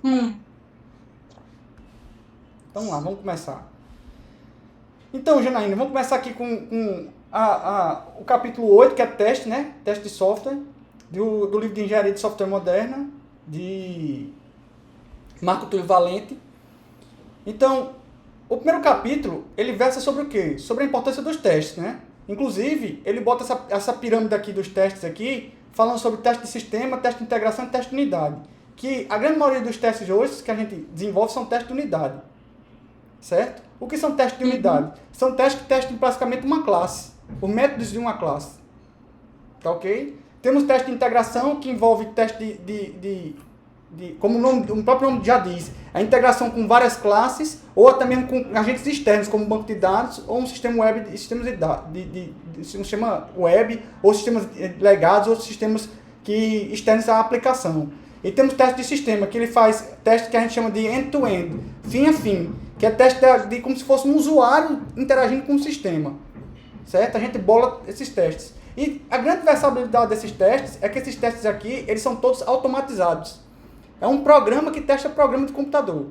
Hum. Então vamos lá, vamos começar. Então, Janaína, vamos começar aqui com o capítulo 8, que é teste, né? Teste de software, do livro de Engenharia de Software Moderna, de Marco Túlio Valente. Então, o primeiro capítulo, ele versa sobre o quê? Sobre a importância dos testes, né? Inclusive, ele bota essa pirâmide aqui dos testes aqui, falando sobre teste de sistema, teste de integração e teste de unidade. Que a grande maioria dos testes hoje que a gente desenvolve são testes de unidade. Certo? O que são testes de Uhum. unidade? São testes que testam basicamente uma classe, os métodos de uma classe. Tá ok? Temos teste de integração, que envolve teste como o próprio nome já diz, a integração com várias classes, ou até mesmo com agentes externos, como banco de dados, ou um sistema web, sistemas um sistema web, ou sistemas legados, ou sistemas externos à aplicação. E temos teste de sistema, que ele faz teste que a gente chama de end-to-end, fim a fim, que é teste de como se fosse um usuário interagindo com o sistema. Certo? A gente bola esses testes. E a grande versatilidade desses testes é que esses testes aqui, eles são todos automatizados. É um programa que testa programa de computador.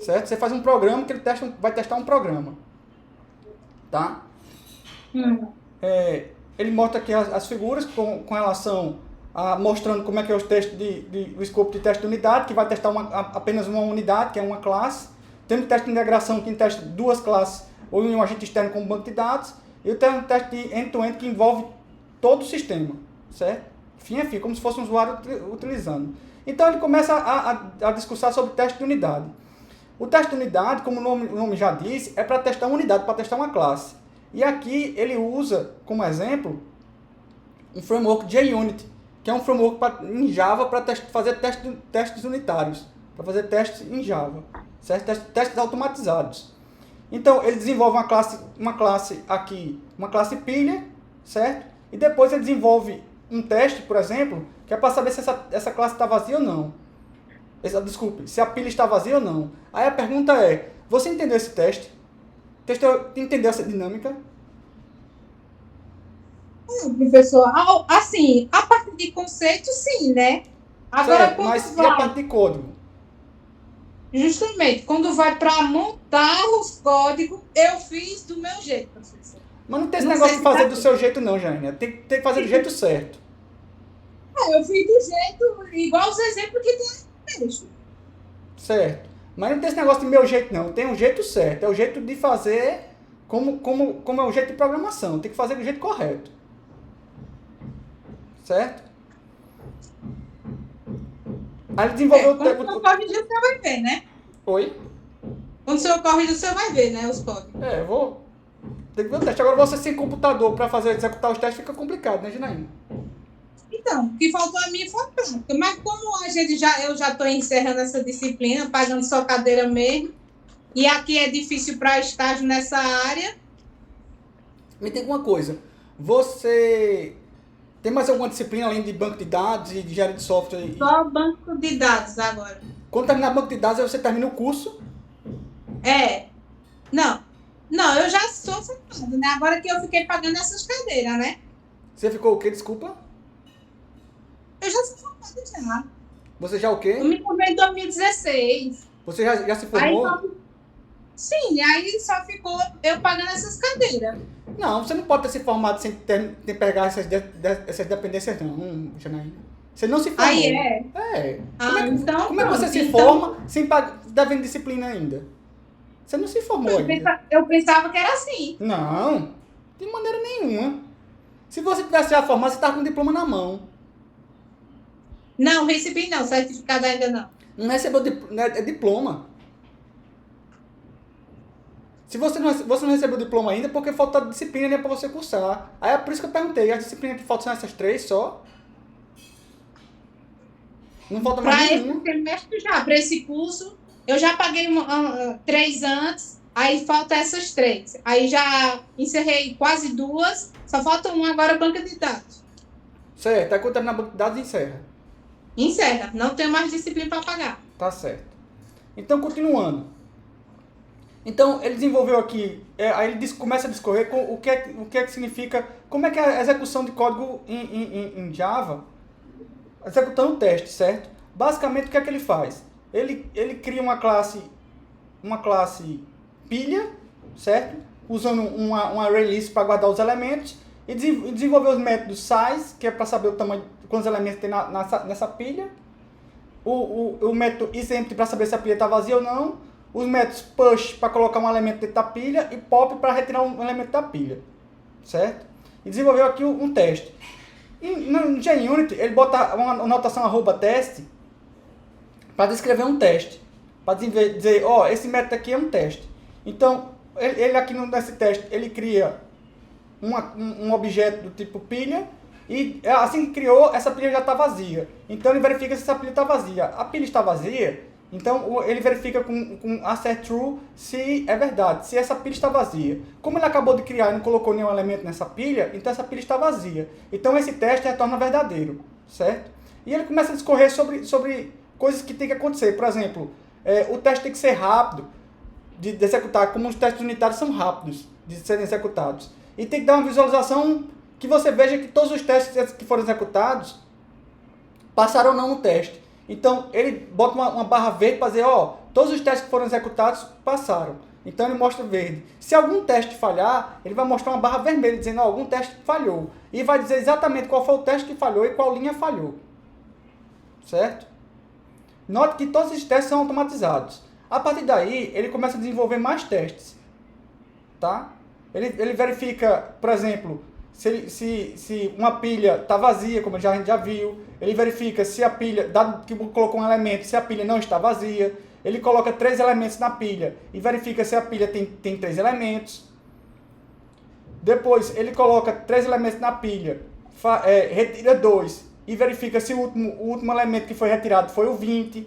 Certo? Você faz um programa que ele vai testar um programa. Tá? Hum. Ele mostra aqui as figuras com relação a mostrando como é que é os testes o escopo de teste de unidade, que vai testar apenas uma unidade, que é uma classe. Temos teste de integração, que testa duas classes ou um agente externo como banco de dados. E o teste de end-to-end, que envolve todo o sistema. Certo? Fim a fim, como se fosse um usuário utilizando. Então ele começa a discursar sobre teste de unidade. O teste de unidade, como o nome já diz, é para testar uma unidade, para testar uma classe. E aqui ele usa como exemplo um framework JUnit, que é um framework em Java para fazer testes unitários, para fazer testes em Java, certo? Testes automatizados. Então ele desenvolve uma classe aqui, uma classe pilha, certo? E depois ele desenvolve um teste, por exemplo, que é para saber se essa classe está vazia ou não. Desculpe, se a pilha está vazia ou não. Aí a pergunta é, você entendeu esse teste? Entendeu essa dinâmica? Professor, assim, a parte de conceito, sim, né? Agora, Certo, quando mas e a vai, parte de código? justamente, quando vai para montar os códigos, eu fiz do meu jeito, professor. Mas não tem esse Não negócio sei de se fazer tá. do seu jeito não, Jânia. Tem que fazer do jeito certo. Eu fiz do jeito, igual os exemplos que tem no texto. Certo. Mas não tem esse negócio de meu jeito não. Tem um jeito certo. É o jeito de fazer como é o jeito de programação. Tem que fazer do jeito correto. Certo? Aí ele desenvolveu Quando o senhor corrigir, você vai ver, né? Oi? Quando o senhor corrigir, você vai ver, né? Os códigos. Eu vou... Tem que ver o teste. Agora você sem computador para executar os testes fica complicado, né, Janaína? Então, o que faltou a mim foi prática. Mas como eu já estou encerrando essa disciplina, pagando só cadeira mesmo, e aqui é difícil para estágio nessa área. Me diga uma coisa. Você tem mais alguma disciplina além de banco de dados e de engenharia de software? Só banco de dados agora. Quando terminar banco de dados, aí você termina o curso. É. Não. Não, eu já sou formada, né? Agora que eu fiquei pagando essas cadeiras, né? Você ficou o quê? Desculpa. Eu já sou formada já. Você já o Eu quê? me formei em 2016. Você já se Aí formou? sim, aí só ficou eu pagando essas cadeiras. Não, você não pode ter se formado sem pegar essas dependências, não, Janaína. Você não se Aí formou. é. É. Ah, então Como é que você pronto. se Então, forma sem devendo disciplina ainda? Você não se formou ainda. eu pensava que era assim. Não, de maneira nenhuma. Se você tivesse já formado, você estava com o diploma na mão. Não, recebi não, certificado ainda não. Não recebeu diploma. Se você não recebeu o diploma ainda, é porque falta disciplina né, para você cursar. Aí é por isso que eu perguntei, as disciplinas que faltam são essas três só? Não falta mais Para esse nenhuma? semestre já, para esse curso, eu já paguei 3 antes, aí falta essas 3. Aí já encerrei quase 2, só falta uma agora, banca de dados. Certo, aí quando terminar banco de dados, encerra. Encerra, não tenho mais disciplina para pagar. Tá certo. Então, continuando. Então, ele desenvolveu aqui, aí ele começa a discorrer com o que é que significa, como é que é a execução de código em Java, executando o teste, certo? Basicamente, o que é que ele faz? ele cria uma classe pilha, certo? Usando um array list para guardar os elementos, e desenvolver os métodos size, que é para saber o tamanho, quantos elementos tem nessa pilha, o método isEmpty para saber se a pilha está vazia ou não, os métodos push para colocar um elemento dentro da pilha e pop para retirar um elemento da pilha, certo? E desenvolveu aqui um teste. E no JUnit ele bota uma notação @teste para descrever um teste, para dizer, ó, esse método aqui é um teste. Então, ele aqui nesse teste, ele cria um objeto do tipo pilha, e assim que criou, essa pilha já está vazia. Então, ele verifica se essa pilha está vazia. A pilha está vazia, então ele verifica com assert true se é verdade, se essa pilha está vazia. Como ele acabou de criar e não colocou nenhum elemento nessa pilha, então essa pilha está vazia. Então, esse teste retorna verdadeiro, certo? E ele começa a discorrer sobre coisas que tem que acontecer. Por exemplo, o teste tem que ser rápido de executar, como os testes unitários são rápidos de serem executados. E tem que dar uma visualização que você veja que todos os testes que foram executados passaram ou não no teste. Então, ele bota uma barra verde para dizer, ó, todos os testes que foram executados passaram. Então, ele mostra verde. Se algum teste falhar, ele vai mostrar uma barra vermelha dizendo, ó, algum teste falhou. E vai dizer exatamente qual foi o teste que falhou e qual linha falhou. Certo? Note que todos esses testes são automatizados. A partir daí, ele começa a desenvolver mais testes. Tá? Ele verifica, por exemplo, se uma pilha está vazia, como a gente já viu. Ele verifica se a pilha, dado que colocou um elemento, se a pilha não está vazia. Ele coloca 3 elementos na pilha e verifica se a pilha tem 3 elementos. Depois, ele coloca 3 elementos na pilha, retira 2 e verifica se o último elemento que foi retirado foi o 20.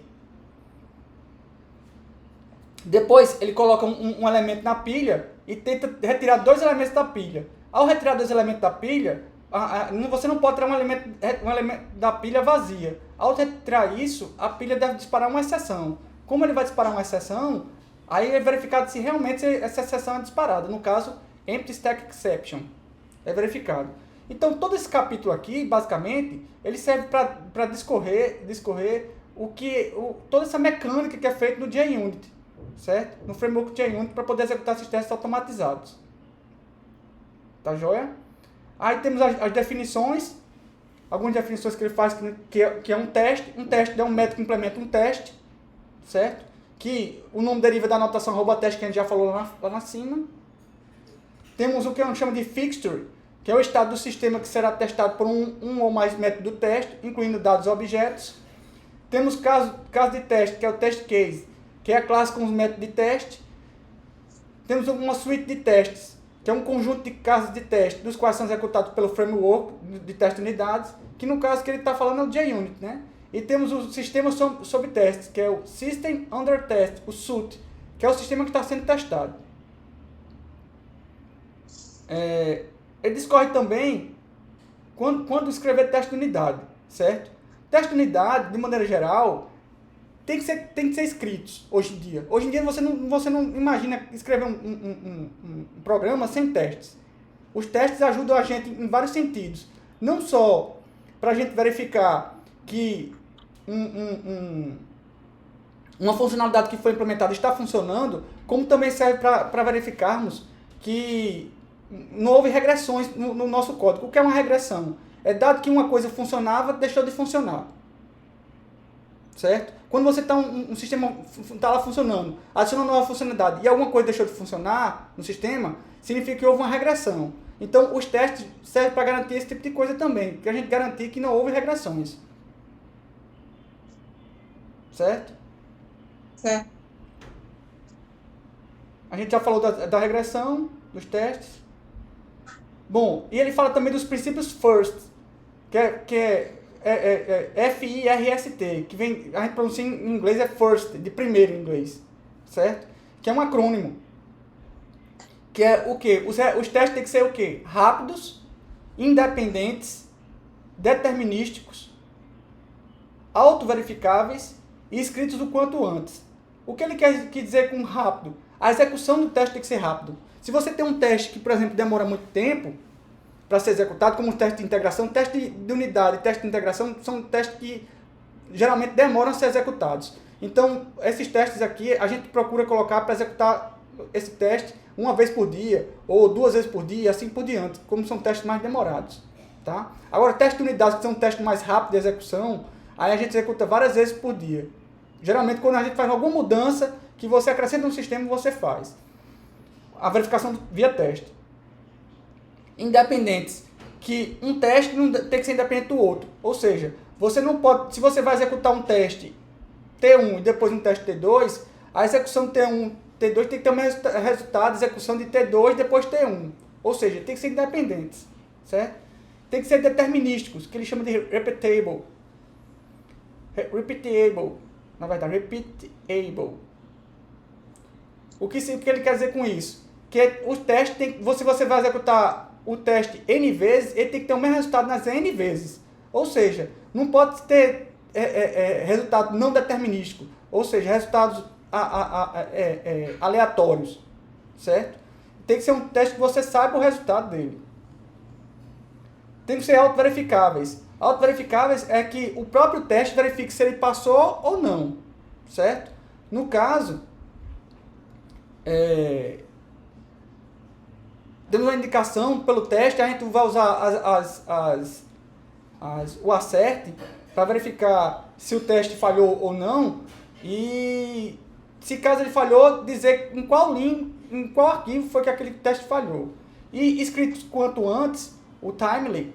Depois, ele coloca um elemento na pilha e tenta retirar 2 elementos da pilha. Ao retirar 2 elementos da pilha, você não pode tirar um elemento da pilha vazia. Ao retirar isso, a pilha deve disparar uma exceção. Como ele vai disparar uma exceção, aí é verificado se realmente essa exceção é disparada. No caso, Empty Stack Exception. É verificado. Então, todo esse capítulo aqui, basicamente, ele serve para discorrer toda essa mecânica que é feita no JUnit, certo? No framework JUnit, para poder executar esses testes automatizados. Tá joia? Aí temos as definições, algumas definições que ele faz, que é um teste. Um teste é um método que implementa um teste, certo? Que o nome deriva da anotação @teste que a gente já falou lá na cima. Temos o que a gente chama de fixture, que é o estado do sistema que será testado por um ou mais métodos do teste, incluindo dados e objetos. Temos caso de teste, que é o test case, que é a classe com os métodos de teste. Temos uma suite de testes, que é um conjunto de casos de teste, dos quais são executados pelo framework de teste de unidades, que no caso que ele está falando é o JUnit, né? E temos o sistema sob testes, que é o System Under Test, o SUT, que é o sistema que está sendo testado. Ele discorre também quando escrever teste de unidade, certo? Teste de unidade, de maneira geral, tem que ser escritos hoje em dia. Hoje em dia você não imagina escrever um programa sem testes. Os testes ajudam a gente em vários sentidos. Não só para a gente verificar que uma funcionalidade que foi implementada está funcionando, como também serve para verificarmos que não houve regressões no nosso código. O que é uma regressão? É dado que uma coisa funcionava, deixou de funcionar. Certo? Quando você está um sistema está lá funcionando, adiciona uma nova funcionalidade e alguma coisa deixou de funcionar no sistema, significa que houve uma regressão. Então, os testes servem para garantir esse tipo de coisa também, para a gente garantir que não houve regressões. Certo? Certo. A gente já falou da regressão, dos testes. Bom, e ele fala também dos princípios FIRST, que é FIRST, que vem, a gente pronuncia em inglês é first, de primeiro em inglês, certo? Que é um acrônimo. Que é o quê? Os testes têm que ser o quê? Rápidos, independentes, determinísticos, autoverificáveis e escritos o quanto antes. O que ele quer dizer com rápido? A execução do teste tem que ser rápido. Se você tem um teste que, por exemplo, demora muito tempo para ser executado, como um teste de integração, teste de unidade e teste de integração são testes que geralmente demoram a ser executados. Então, esses testes aqui, a gente procura colocar para executar esse teste uma vez por dia, ou 2 vezes por dia, assim por diante, como são testes mais demorados. Tá? Agora, testes de unidades, que são testes mais rápidos de execução, aí a gente executa várias vezes por dia. Geralmente, quando a gente faz alguma mudança que você acrescenta no sistema, você faz a verificação via teste. Independentes, que um teste não tem que ser independente do outro. Ou seja, você não pode, se você vai executar um teste T1 e depois um teste T2, a execução T1, T2 tem que ter o mesmo resultado de execução de T2 e depois T1. Ou seja, tem que ser independentes, certo? Tem que ser determinísticos, que ele chama de repeatable. Na verdade, repeatable. O que ele quer dizer com isso? Que o teste se você vai executar o teste N vezes, ele tem que ter o mesmo resultado nas N vezes. Ou seja, não pode ter resultado não determinístico, ou seja, resultados aleatórios, certo? Tem que ser um teste que você saiba o resultado dele. Tem que ser auto-verificáveis. Auto-verificáveis é que o próprio teste verifique se ele passou ou não, certo? No caso, demos uma indicação pelo teste, a gente vai usar o acerte para verificar se o teste falhou ou não, e se caso ele falhou, dizer em qual linha, em qual arquivo foi que aquele teste falhou. E escrito quanto antes, o timely,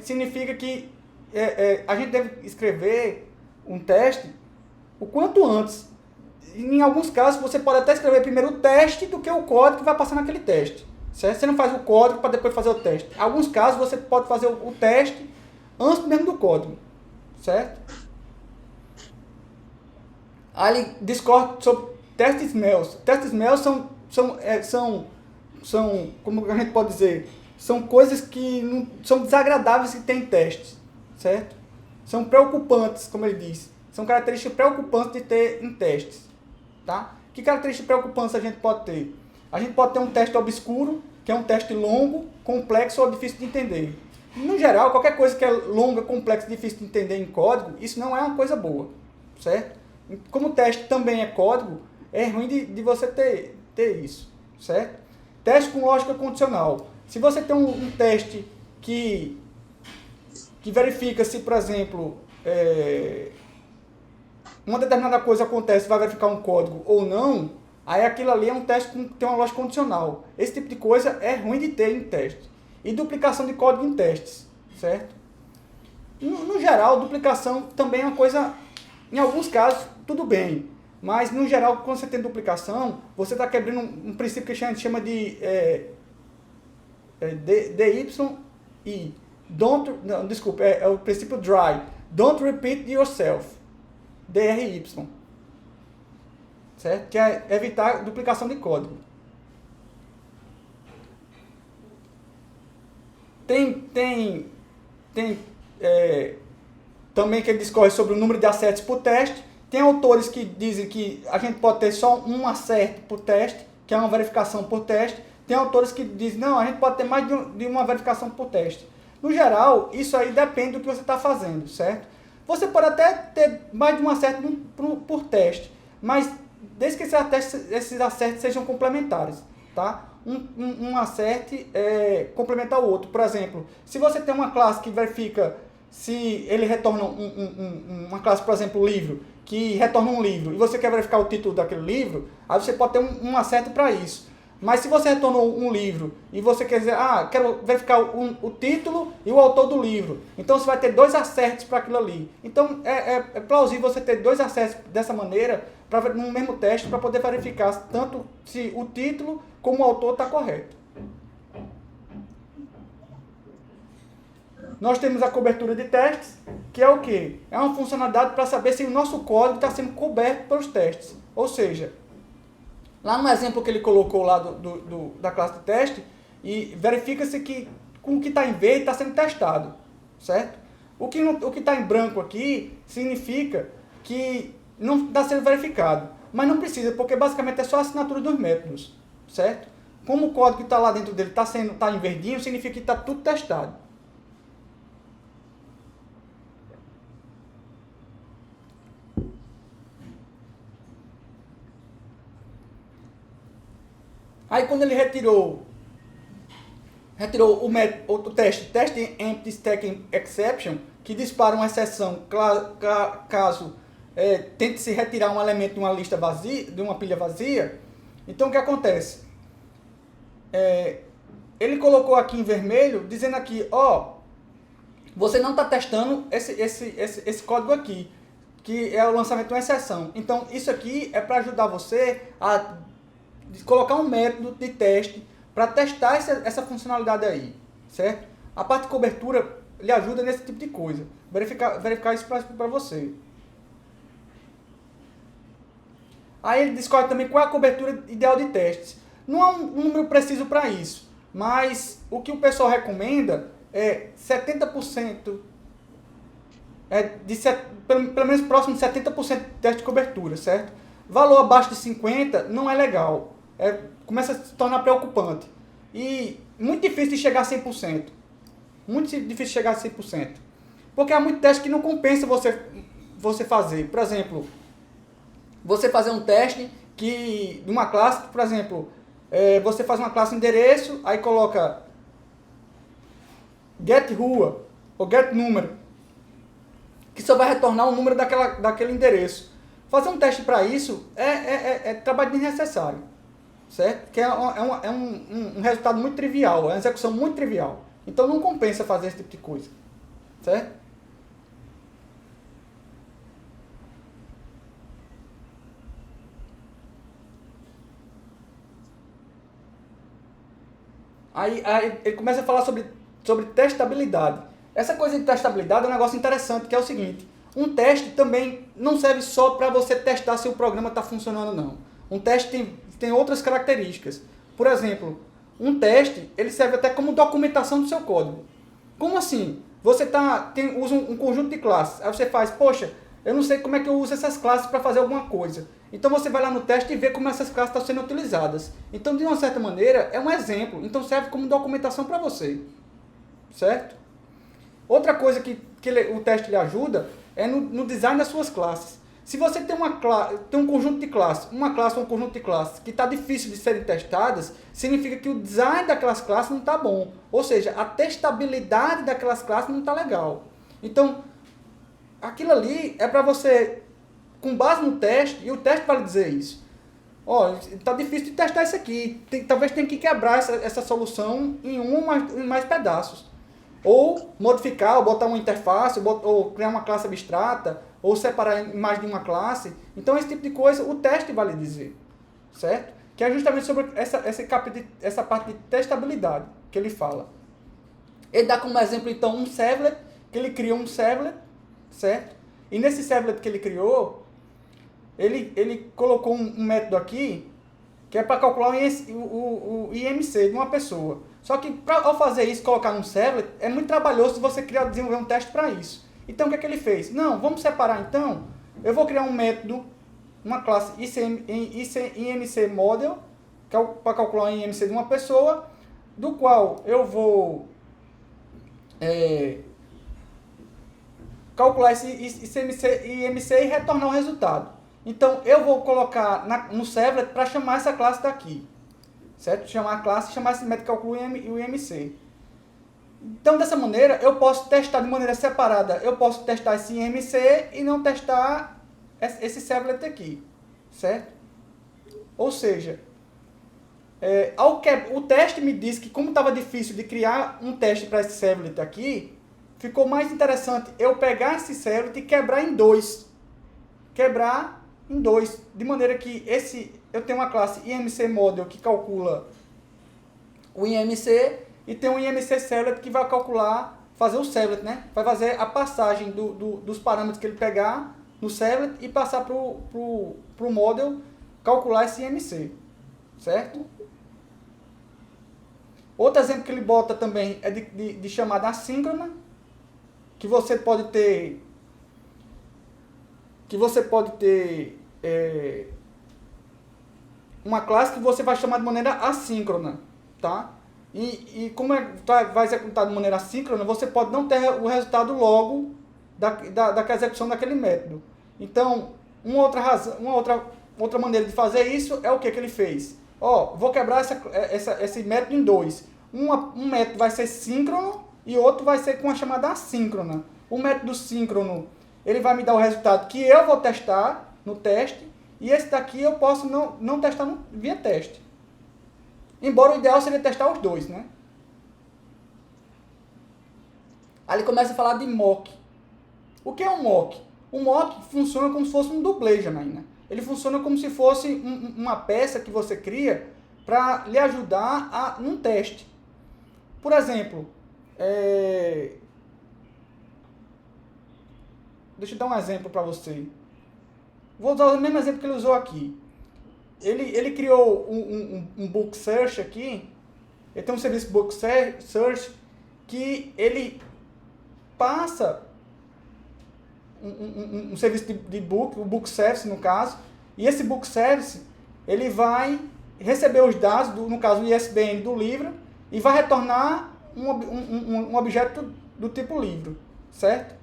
significa que a gente deve escrever um teste o quanto antes. Em alguns casos, você pode até escrever primeiro o teste do que o código que vai passar naquele teste. Certo? Você não faz o código para depois fazer o teste. Em alguns casos, você pode fazer o teste antes mesmo do código. Certo? Aí ele discorre sobre test smells. Test smells são, como a gente pode dizer, são coisas que não, são desagradáveis que tem em testes. Certo? São preocupantes, como ele diz. São características preocupantes de ter em testes. Tá? Que características preocupantes a gente pode ter? A gente pode ter um teste obscuro, que é um teste longo, complexo ou difícil de entender. No geral, qualquer coisa que é longa, complexa e difícil de entender em código, isso não é uma coisa boa, certo? Como o teste também é código, é ruim de você ter isso, certo? Teste com lógica condicional. Se você tem um teste que verifica se, por exemplo, uma determinada coisa acontece, vai verificar um código ou não, aí aquilo ali é um teste que tem uma lógica condicional. Esse tipo de coisa é ruim de ter em teste. E duplicação de código em testes, certo? No geral, duplicação também é uma coisa, em alguns casos, tudo bem. Mas, no geral, quando você tem duplicação, você está quebrando um princípio que a gente chama de DYI. É o princípio DRY. Don't repeat yourself. DRY. Certo? Que é evitar duplicação de código. Tem também que ele discorre sobre o número de acertos por teste. Tem autores que dizem que a gente pode ter só um acerto por teste, que é uma verificação por teste. Tem autores que dizem, não, a gente pode ter mais de uma verificação por teste. No geral, isso aí depende do que você está fazendo, certo? Você pode até ter mais de um acerto por teste, mas desde que esses acertos sejam complementares, tá? Um acerte complementa o outro. Por exemplo, se você tem uma classe que verifica se ele retorna uma classe, por exemplo, livro, que retorna um livro, e você quer verificar o título daquele livro, aí você pode ter um acerto para isso. Mas se você retornou um livro e você quer dizer, quero verificar o título e o autor do livro, então você vai ter 2 acertos para aquilo ali. Então é plausível você ter 2 acertos dessa maneira no mesmo teste para poder verificar tanto se o título como o autor está correto. Nós temos a cobertura de testes, que é o quê? É uma funcionalidade para saber se o nosso código está sendo coberto pelos testes. Ou seja, lá no exemplo que ele colocou lá da classe de teste, e verifica-se que com o que está em verde está sendo testado, certo? O que está em branco aqui significa que não está sendo verificado, mas não precisa, porque basicamente é só a assinatura dos métodos, certo? Como o código que está lá dentro dele está em verdinho, significa que está tudo testado. Aí quando ele retirou o teste Empty Stacking Exception, que dispara uma exceção caso tente se retirar um elemento de uma lista vazia, de uma pilha vazia. Então o que acontece? Ele colocou aqui em vermelho, dizendo aqui, você não está testando esse código aqui, que é o lançamento de uma exceção. Então isso aqui é para ajudar você a colocar um método de teste para testar essa funcionalidade aí, certo? A parte de cobertura lhe ajuda nesse tipo de coisa. Verificar isso para você. Aí ele discorre também qual é a cobertura ideal de testes. Não há um número preciso para isso, mas o que o pessoal recomenda é 70%, pelo menos próximo de 70% de teste de cobertura, certo? Valor abaixo de 50% não é legal, começa a se tornar preocupante. E muito difícil de chegar a 100%. Muito difícil de chegar a 100%. Porque há muito teste que não compensa você fazer. Por exemplo, você fazer um teste de uma classe, por exemplo, você faz uma classe endereço, aí coloca get rua ou get número, que só vai retornar o número daquele endereço. Fazer um teste para isso é trabalho desnecessário, certo? Que é um resultado muito trivial, é uma execução muito trivial. Então não compensa fazer esse tipo de coisa, certo? Aí ele começa a falar sobre testabilidade. Essa coisa de testabilidade é um negócio interessante, que é o seguinte: um teste também não serve só para você testar se o programa está funcionando ou não. Um teste tem outras características. Por exemplo, um teste ele serve até como documentação do seu código. Como assim? Você usa um conjunto de classes, aí você faz, poxa, eu não sei como é que eu uso essas classes para fazer alguma coisa. Então você vai lá no teste e vê como essas classes estão sendo utilizadas. Então, de uma certa maneira, é um exemplo. Então serve como documentação para você. Certo? Outra coisa que o teste lhe ajuda é no design das suas classes. Se você tem um conjunto de classes, uma classe ou um conjunto de classes que está difícil de serem testadas, significa que o design daquelas classes não está bom. Ou seja, a testabilidade daquelas classes não está legal. Então, aquilo ali é para você, com base no teste, e o teste vai lhe dizer isso. Está difícil de testar isso aqui. Talvez tenha que quebrar essa solução em mais pedaços. Ou modificar, ou botar uma interface, ou criar uma classe abstrata, ou separar em mais de uma classe. Então, esse tipo de coisa, o teste vai lhe dizer. Certo? Que é justamente sobre essa parte de testabilidade que ele fala. Ele dá como exemplo, então, um servlet, que ele criou um servlet, certo? E nesse servlet que ele criou, ele colocou um método aqui, que é para calcular o IMC de uma pessoa. Só que ao fazer isso, colocar num servlet, é muito trabalhoso se você desenvolver um teste para isso. Então o que ele fez? Não, vamos separar então. Eu vou criar um método, uma classe IMC Model, para calcular o IMC de uma pessoa, do qual eu vou calcular esse IMC e retornar o resultado. Então eu vou colocar no servlet para chamar essa classe daqui. Certo? Chamar a classe e chamar esse método que calcula o IMC. Então, dessa maneira, eu posso testar de maneira separada. Eu posso testar esse IMC e não testar esse servlet aqui. Certo? Ou seja, o teste me disse que, como estava difícil de criar um teste para esse servlet aqui, ficou mais interessante eu pegar esse servlet e quebrar em dois. De maneira que eu tenho uma classe IMC Model que calcula o IMC e tem um IMC Servlet que vai fazer o servlet, né? Vai fazer a passagem dos parâmetros que ele pegar no servlet e passar para o model calcular esse IMC, certo? Outro exemplo que ele bota também é de chamada assíncrona, que você pode ter uma classe que você vai chamar de maneira assíncrona, tá? E como vai executar de maneira assíncrona, você pode não ter o resultado logo da execução daquele método. Então, uma outra maneira de fazer isso é o que ele fez? ó, vou quebrar esse método em dois. Um método vai ser síncrono e outro vai ser com a chamada assíncrona. O método síncrono, ele vai me dar o resultado que eu vou testar no teste, e esse daqui eu posso não testar via teste. Embora o ideal seria testar os dois, né? Aí ele começa a falar de mock. O que é um mock? O mock funciona como se fosse um dublê, Janaína. Ele funciona como se fosse uma peça que você cria para lhe ajudar num teste. Por exemplo, deixa eu dar um exemplo para você. Vou usar o mesmo exemplo que ele usou aqui. Ele criou um book search aqui. Ele tem um serviço book search que ele passa um serviço de book, o book service no caso, e esse book service ele vai receber os dados, no caso o ISBN do livro, e vai retornar um objeto do tipo livro, certo?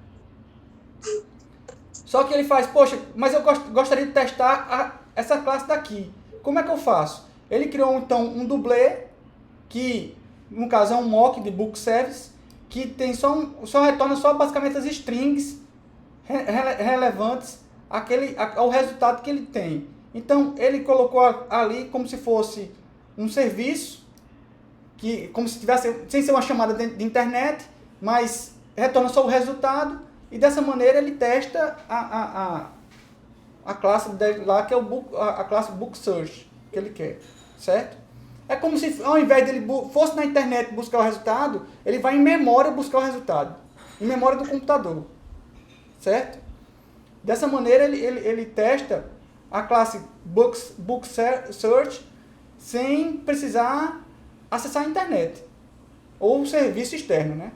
Só que ele faz, poxa, mas eu gostaria de testar essa classe daqui. Como é que eu faço? Ele criou então um dublê, que no caso é um mock de book service, que tem só retorna só basicamente as strings relevantes ao resultado que ele tem. Então ele colocou ali como se fosse um serviço, como se tivesse, sem ser uma chamada de internet, mas retorna só o resultado, e dessa maneira ele testa a classe dele lá, que é a classe Book Search que ele quer, certo? É como se ao invés dele fosse na internet buscar o resultado, ele vai em memória buscar o resultado, em memória do computador, certo? Dessa maneira ele testa a classe Book Search sem precisar acessar a internet ou o serviço externo, né?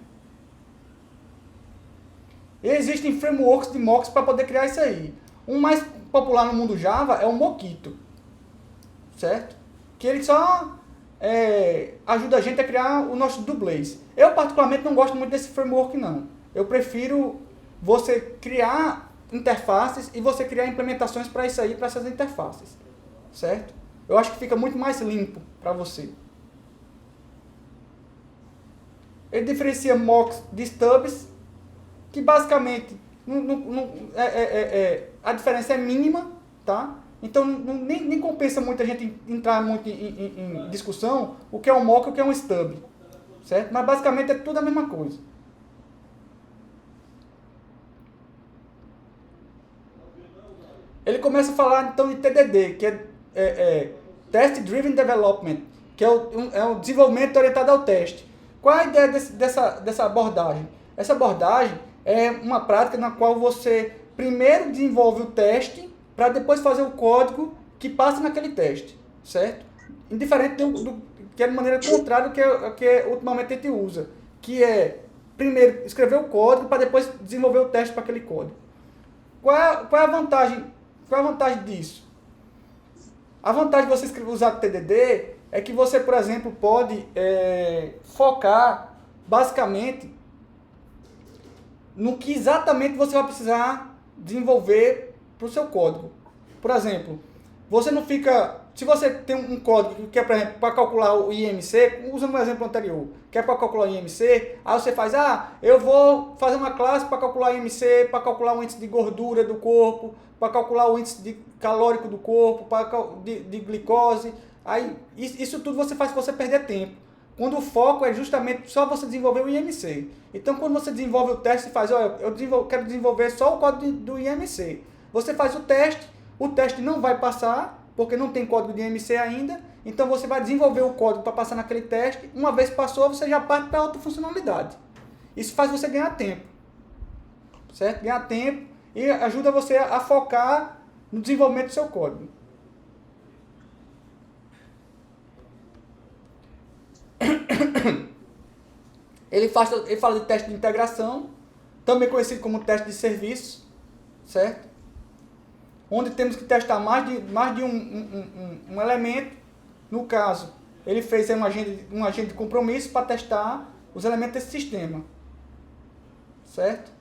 E existem frameworks de mocks para poder criar isso aí. Um mais popular no mundo Java é o Mockito, certo? Que ele só ajuda a gente a criar os nossos dublês. Eu particularmente não gosto muito desse framework não. Eu prefiro você criar interfaces e você criar implementações para isso aí, para essas interfaces, certo? Eu acho que fica muito mais limpo para você. Ele diferencia mocks de stubs, que basicamente a diferença é mínima, tá? Então nem compensa muito a gente entrar muito em discussão o que é um mock e o que é um stub, certo? Mas basicamente é tudo a mesma coisa. Ele começa a falar então de TDD, que é Test Driven Development, que é o desenvolvimento orientado ao teste. Qual é a ideia dessa abordagem? Essa abordagem é uma prática na qual você primeiro desenvolve o teste para depois fazer o código que passa naquele teste, certo? Indiferente que é de maneira contrária do que ultimamente a gente usa, que é primeiro escrever o código para depois desenvolver o teste para aquele código. Qual é a vantagem? Qual é a vantagem disso? A vantagem de você usar TDD é que você, por exemplo, pode focar basicamente no que exatamente você vai precisar desenvolver para o seu código. Por exemplo, você não fica... Se você tem um código que é, por exemplo, para calcular o IMC, usando um exemplo anterior, que é para calcular o IMC, aí você faz, eu vou fazer uma classe para calcular o IMC, para calcular o índice de gordura do corpo, para calcular o índice calórico do corpo, de glicose. Aí, isso tudo você faz se você perder tempo. Quando o foco é justamente só você desenvolver o IMC. Então, quando você desenvolve o teste, você faz, quero desenvolver só o código do IMC. Você faz o teste não vai passar, porque não tem código de IMC ainda, então você vai desenvolver o código para passar naquele teste. Uma vez passou, você já parte para outra funcionalidade. Isso faz você ganhar tempo, certo? Ganhar tempo e ajuda você a focar no desenvolvimento do seu código. Ele fala de teste de integração, também conhecido como teste de serviço, certo? Onde temos que testar mais de um elemento. No caso, ele fez um agente de compromisso para testar os elementos desse sistema, certo?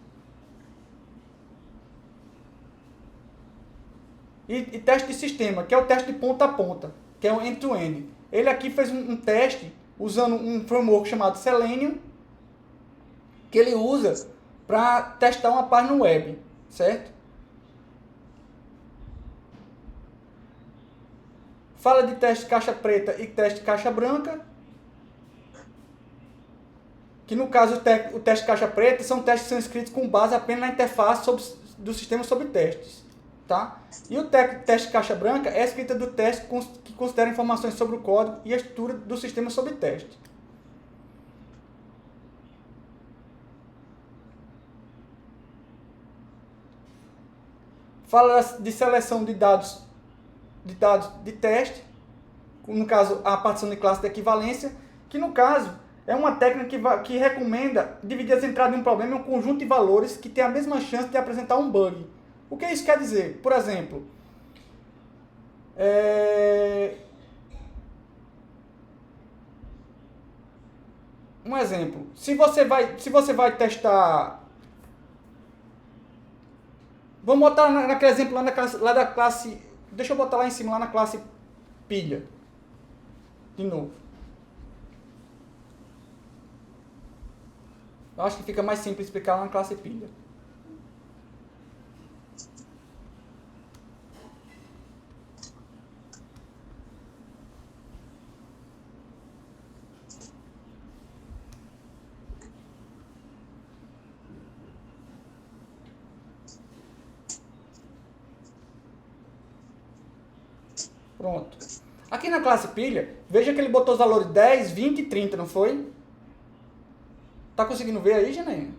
E teste de sistema, que é o teste de ponta a ponta. que é o end-to-end. Ele aqui fez um teste usando um framework chamado Selenium, que ele usa para testar uma página web, certo? Fala de teste caixa preta e teste caixa branca, que no caso o teste caixa preta são testes que são escritos com base apenas na interface do sistema sob testes, tá? E o teste caixa branca é a escrita do teste que considera informações sobre o código e a estrutura do sistema sob teste. Fala de seleção de dados de teste, no caso a partição de classe de equivalência, que no caso é uma técnica que recomenda dividir as entradas de um problema em um conjunto de valores que tem a mesma chance de apresentar um bug. O que isso quer dizer? Por exemplo, um exemplo, se você vai testar, vamos botar naquele exemplo lá da classe, deixa eu botar lá em cima, lá na classe pilha, de novo. Eu acho que fica mais simples explicar lá na classe pilha. Pronto. Aqui na classe pilha, veja que ele botou os valores 10, 20 e 30, não foi? Tá conseguindo ver aí, Janaína?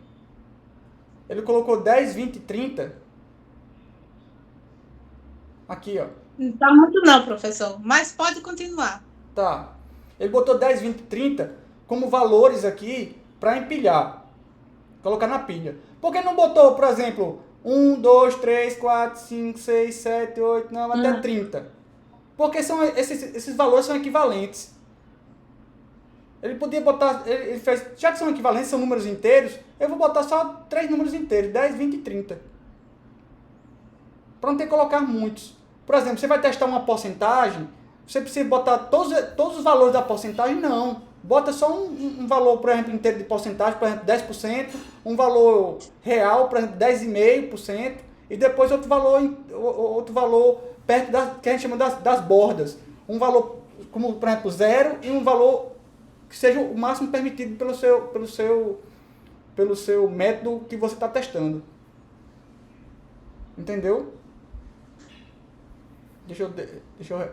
Ele colocou 10, 20 e 30. Aqui, ó. Não tá muito não, professor, mas pode continuar. Tá. Ele botou 10, 20 e 30 como valores aqui para empilhar. Colocar na pilha. Por que não botou, por exemplo, 1, 2, 3, 4, 5, 6, 7, 8, 9, até 30? Porque esses valores são equivalentes. Ele podia botar, ele fez, já que são equivalentes, são números inteiros, eu vou botar só 3 números inteiros, 10, 20 e 30. Para não ter que colocar muitos. Por exemplo, você vai testar uma porcentagem, você precisa botar todos os valores da porcentagem? Não. Bota só um valor, por exemplo, inteiro de porcentagem, por exemplo, 10%, um valor real, por exemplo, 10,5%, e depois outro valor perto que a gente chama das bordas. Um valor, como por exemplo, 0 e um valor que seja o máximo permitido pelo seu método que você está testando. Entendeu? Deixa eu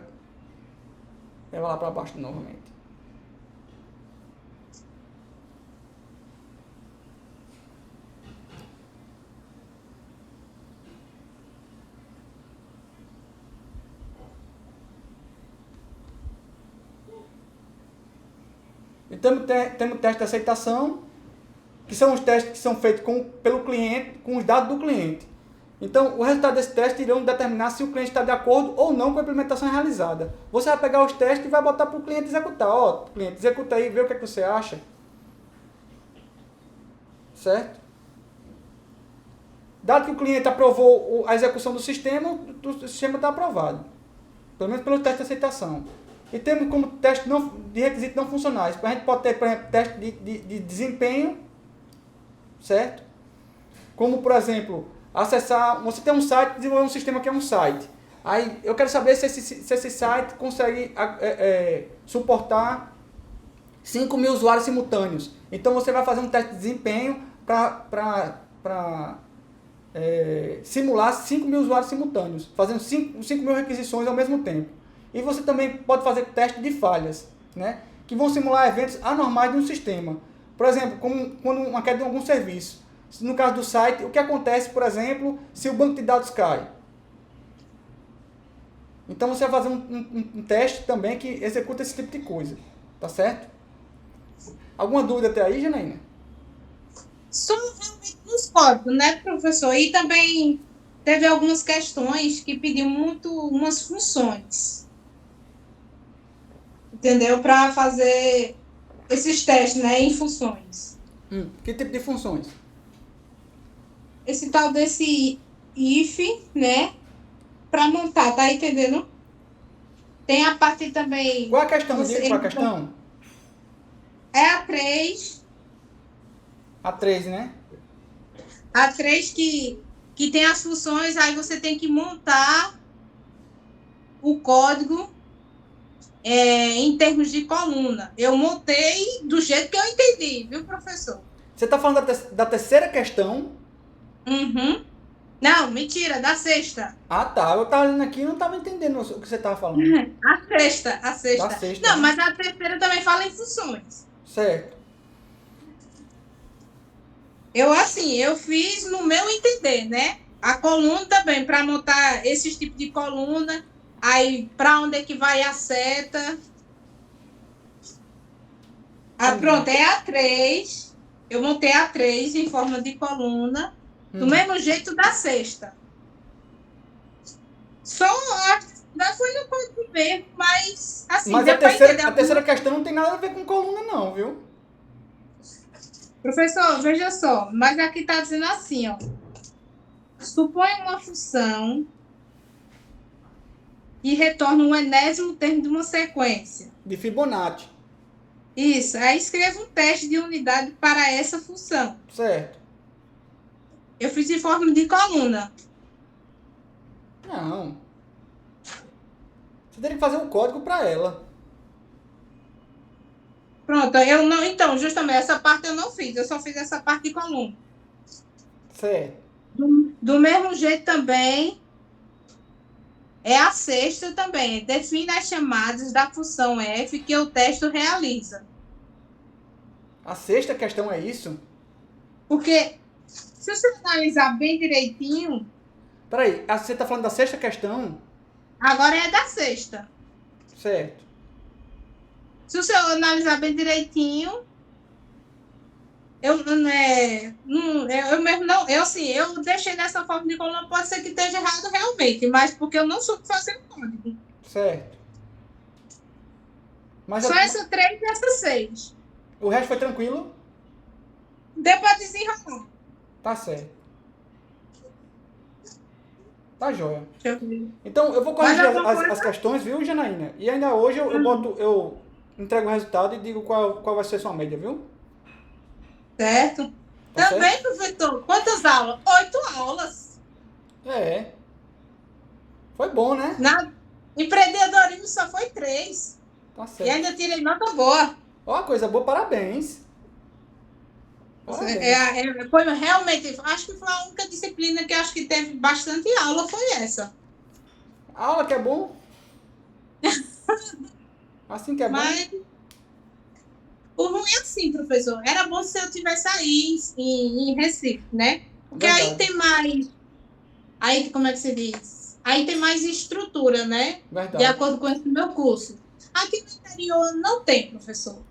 levar lá para baixo novamente. Então, temos o teste de aceitação, que são os testes que são feitos pelo cliente, com os dados do cliente. Então, o resultado desse teste irão determinar se o cliente está de acordo ou não com a implementação realizada. Você vai pegar os testes e vai botar para o cliente executar. Ó, cliente, executa aí, vê o que é que você acha. Certo? Dado que o cliente aprovou a execução do sistema, o sistema está aprovado. Pelo menos pelo teste de aceitação. E temos como teste de requisitos não funcionais. A gente pode ter, por exemplo, teste de desempenho, certo? Como, por exemplo, acessar... Você tem um site, desenvolver um sistema que é um site. Aí eu quero saber se esse site consegue suportar 5.000 usuários simultâneos. Então você vai fazer um teste de desempenho para simular 5.000 usuários simultâneos, fazendo 5.000 requisições ao mesmo tempo. E você também pode fazer teste de falhas, né, que vão simular eventos anormais de um sistema. Por exemplo, quando uma queda de algum serviço. No caso do site, o que acontece, por exemplo, se o banco de dados cai? Então você vai fazer um teste também que executa esse tipo de coisa. Tá certo? Alguma dúvida até aí, Janaína? Só realmente nos códigos, né, professor? E também teve algumas questões que pediam muito umas funções. Entendeu? Para fazer esses testes, né, em funções. Que tipo de funções? Esse tal desse if, né, para montar, tá entendendo? Tem a parte também... Qual é a questão? Me diga qual é a questão? É a 3. A 3, né? A 3 que tem as funções, aí você tem que montar o código em termos de coluna. Eu montei do jeito que eu entendi, viu, professor? Você está falando da terceira questão? Uhum. Não, mentira, da 6ª. Ah, tá. Eu estava lendo aqui e não estava entendendo o que você estava falando. A 6ª, a 6ª. Da 6ª, Não, né? mas a terceira também fala em funções. Certo. Eu fiz no meu entender, né? A coluna também, para montar esses tipos de coluna, aí para onde é que vai a seta. Pronto, é a 3. Eu montei a 3 em forma de coluna, do mesmo jeito da 6ª. Só não foi no código mesmo, mas assim, Mas deu para entender. a terceira questão não tem nada a ver com coluna, não, viu? Professor, veja só, mas aqui está dizendo assim, ó. Supõe uma função e retorna um enésimo termo de uma sequência. De Fibonacci. Isso, aí escreva um teste de unidade para essa função. Certo. Eu fiz em forma de coluna. Não. Você teria que fazer um código para ela. Pronto, eu não. Então, justamente, essa parte eu não fiz, eu só fiz essa parte de coluna. Certo. Do mesmo jeito também, é a 6ª também. Define as chamadas da função f que o texto realiza. A 6ª questão é isso? Porque, se você analisar bem direitinho... Peraí, você está falando da 6ª questão? Agora é da 6ª. Certo. Se você analisar bem direitinho, eu mesmo não, eu deixei nessa forma de coluna, pode ser que esteja errado realmente, mas porque eu não soube fazer o código. Certo. Mas só essa 3 e essa 6. O resto foi tranquilo? Deu para desenrolar. Tá certo. Tá joia. Deixa eu ver. Então, eu vou corrigir as questões, viu, Janaína? E ainda hoje eu entrego o resultado e digo qual vai ser a sua média, viu? Certo. Tá Também, certo? professor, quantas aulas? 8 aulas. É. Foi bom, né? Na empreendedorismo só foi 3. Tá E certo. ainda tirei nota boa. Ó, coisa boa, parabéns. Parabéns. Foi realmente, acho que foi a única disciplina que acho que teve bastante aula, foi essa. A aula que é bom? Assim que é Mas bom? o ruim é assim, professor. Era bom se eu tivesse aí em Recife, né? Porque Verdade. aí tem mais... Aí, como é que se diz? Aí tem mais estrutura, né? Verdade. De acordo com esse meu curso. Aqui no interior não tem, professor.